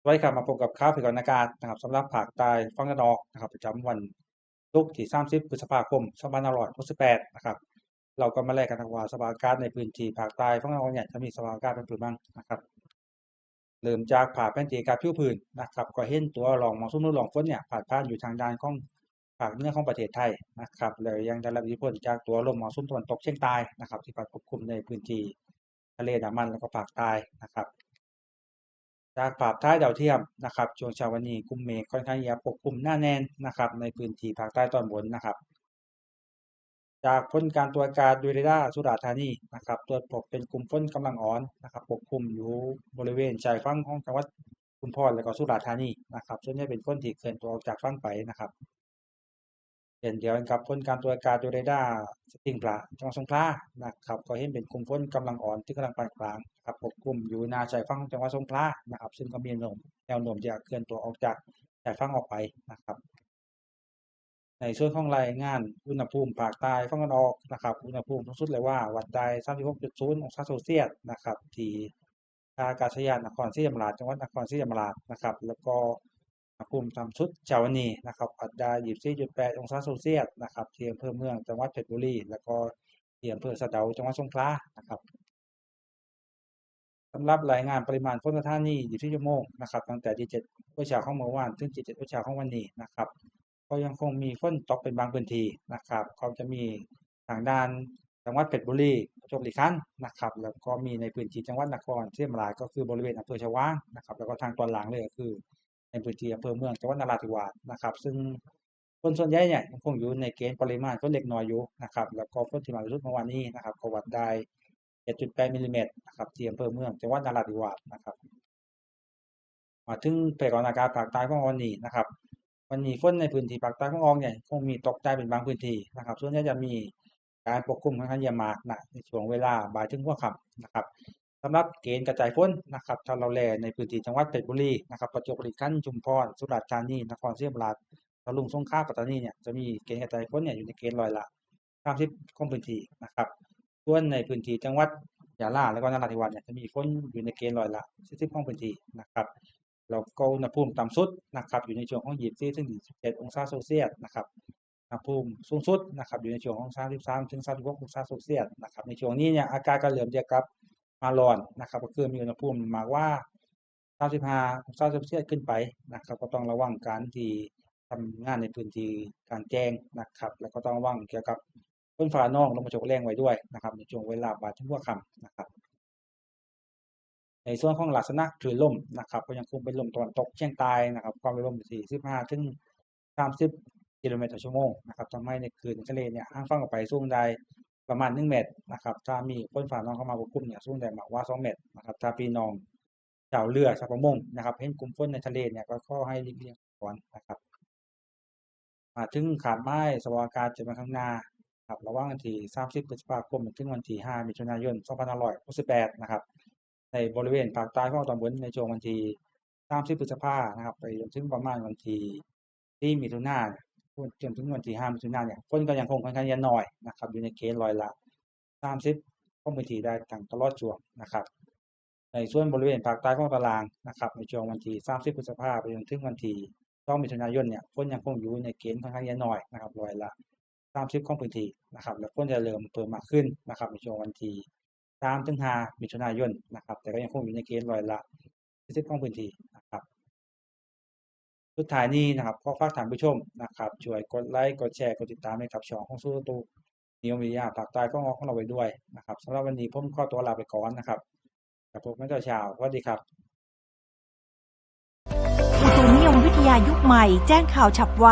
วัสดีครับมาพบกับข่าวพยากรณ์อากาศนะครับสำหรับภาคใต้ฝั่งตะวันออกนะครับประจำวันศุกร์ที่30พฤษภาคม2568นะครับเราก็มาแลกกันว่าสภาพอากาศในพื้นที่ภาคใต้ฝั่งตะวันออกเนี่ยจะมีสภาพอากาศเป็นแบบบ้างนะครับเริ่มจากภาพแผนที่อากาศผิวพื้นนะครับก็เห็นตัวร่องมรสุมฤดูร้อนฝนเนี่ยพาดผ่านอยู่ทางด้านของภาคเหนือของประเทศไทยนะครับแล้วยังได้รับอิทธิพลจากตัวลมมรสุมตะวันตกเฉียงใต้นะครับที่พัดปกคลุมในพื้นที่ทะเลอันดามันแล้วก็ภาคใต้นะครับ จากภาพถ่ายดาวเทียมนะครับช่วงเช้าวันนี้กลุ่มเมฆค่อนข้างที่จะปกคลุมหนาแน่นนะครับในพื้นที่ภาคใต้ตอนบนนะครับจากผลการตรวจอากาศด้วยเรดาร์สุราษฎร์ธานีนะครับตรวจพบเป็นกลุ่มฝนกำลังอ่อนนะครับปกคลุมอยู่บริเวณชายฝั่งของจังหวัดชุมพรและก็สุราษฎร์ธานีนะครับส่วนใหญ่เป็นฝนที่เคลื่อนตัวออกจากฝั่งไปนะครับเช่นเดียวกันกับผลการตรวจอากาศด้วยเรดาร์สปริงปลาจังหวัดสงขลานะครับก็เห็นเป็นกลุ่มฝนกำลังอ่อนที่กำลังปานกลางครับปกคลุมอยู่นาชายฝั่งของจังหวัดสงขลานะครับซึ่งก็มีแนวโน้มจะเคลื่อนตัวออกจากชายฝั่งออกไปนะครับในส่วนของรายงานอุณหภูมิภาคใต้ฝั่งตะวันออกนะครับอุณหภูมิสูงสุดเลยว่าวัดได้ 36.0 องศาเซลเซียสนะครับที่ท่าอากาศยานนครศรีธรรมราชจังหวัดนครศรีธรรมราชนะครับแล้วก็อุณหภูมิต่ำสุดเช้าวันนี้นะครับวัดได้ 24.8 องศาเซลเซียสนะครับที่อำเภอเมืองจังหวัดเพชรบุรีแล้วก็ที่อำเภอสะเดาจังหวัดสงขลานะครับสำหรับรายงานปริมาณฝนประทานนี้24ชั่วโมงนะครับตั้งแต่ที่7วิชาของเมื่อวานถึงที่7วิชาของวันนี้นะครับก็ยังคงมีฝนตกเป็นบางพื้นที่นะครับก็จะมีทางด้านจังหวัดเพชรบุรีประจวบคีรีขันธ์นะครับแล้วก็มีในพื้นที่จังหวัดนครศรีธรรมราชก็คือบริเวณอำเภอชวางนะครับแล้วก็ทางตอนล่างเลยก็คือในพื้นที่อำเภอเมืองจังหวัดนราธิวาสนะครับซึ่งฝนส่วนใหญ่เนี่ยยังคงอยู่ในเกณฑ์ปริมาณฝนเล็กน้อยอยู่นะครับแล้วก็ฝนที่มากที่สุดเมื่อวานนี้นะครับก็วัดได้ 7.8 มิลลิเมตรนะครับที่อำเภอเมืองจังหวัดนราธิวาสนะครับมาถึงพยากรณ์อากาศภาคใต้ของวันนี้นะครับวันนี้ฝนในพื้นที่ภาคใต้ของออกเนี่ยคงมีตกได้เป็นบางพื้นที่นะครับส่วนใหญ่จะมีการปกคลุมค่อนข้างเยอะมากนะในช่วงเวลาบ่ายถึงหัวค่ำนะครับสำหรับเกณฑ์กระจายฝนนะครับถ้าเราแลในพื้นที่จังหวัดเพชรบุรีนะครับประจวบคีรีขันธ์ชุมพรสุราษฎร์ธานีนครศรีธรรมราชตะลุงสงขลาปัตตานีเนี่ยจะมีเกณฑ์กระจายฝนเนี่ยอยู่ในเกณฑ์ร้อยละ30ของพื้นที่นะครับส่วนในพื้นที่จังหวัดยะลาและก็นราธิวาสเนี่ยจะมีฝนอยู่ในเกณฑ์ร้อยละ40ของพื้นที่นะครับแล้วก็อุณหภูมิต่ำสุดนะครับอยู่ในช่วงของ24ถึง27องศาเซลเซียสนะครับอุณหภูมิสูงสุดนะครับอยู่ในช่วงของ33ถึง36องศาเซลเซียสนะครับในช่วงนี้เนี่ยอากาศก็เริ่มจะกลับมาร้อนนะครับก็คือมีอุณหภูมิมากว่า35องศาเซลเซียสขึ้นไปนะครับก็ต้องระวังการที่ทำงานในพื้นที่กลางแจ้งนะครับแล้วก็ต้องระวังเกี่ยวกับฝนฟ้าร้องลมกระโชกแรงไว้ด้วยนะครับในช่วงเวลาบ่ายถึงหัวค่ำนะครับในส่วนของลักษณะคลื่นลมนะครับก็ยังคงเป็นลมตะวันตกเฉียงใต้นะครับความเร็วลมที่15ถึง30กิโลเมตรต่อชั่วโมงนะครับทำให้ในคลื่นทะเลเนี่ยห่างฝั่งออกไปสูงได้ประมาณ1เมตรนะครับถ้ามีฝนฟ้าร้องเข้ามาปกคลุมเนี่ยสูงได้มากกว่า2เมตรนะครับถ้าพี่น้องชาวเรือชาวประมงนะครับเห็นกลุ่มฝนในทะเลเนี่ยก็ขอให้หลีกเลี่ยงก่อนนะครับมาถึงขาดไม้สภาพอากาศจะมาข้างหน้าครับระหว่างวันที่30พฤษภาคมถึงวันที่5มิถุนายน2568นะครับในบริเวณภาคใต้ของตอนบนในช่วงวันที่30พฤษภานะครับไปจนถึงประมาณวันที่4มิถุนายนจนถึงวันที่5มิถุนายนเนี่ยฝนก็ยังคงค่อนข้างจะน้อยนะครับอยู่ในเกณฑ์ร้อยละ30ของพื้นที่ได้ทั้งตลอดช่วงนะครับในส่วนบริเวณภาคใต้ของตารางนะครับในช่วงวันที่30พฤษภาคมไปจนถึงวันที่2มิถุนายนเนี่ยฝนยังคงอยู่ในเกณฑ์ค่อนข้างจะน้อยนะครับร้อยละ30ของพื้นที่นะครับแล้วฝนจะเริ่มเพิ่มมากขึ้นนะครับในช่วงวันที่3ถึง5มิถุนายนนะครับแต่ก็ยังคงอยู่ในเกณฑ์ร้อยละ40ของพื้นที่นะครับสุดท้ายนี้นะครับขอฝากท่านผู้ชมนะครับช่วยกดไลค์กดแชร์กดติดตามให้กับช่องของสู้ตู้นิยมวิทยาภาคใต้ของเราไว้ด้วยนะครับสำหรับวันนี้ผมขอตัวลาไปก่อนนะครับกับผมแม่เช้าสวัสดีครับอุตุนิยมวิทยายุคใหม่แจ้งข่าวฉับไว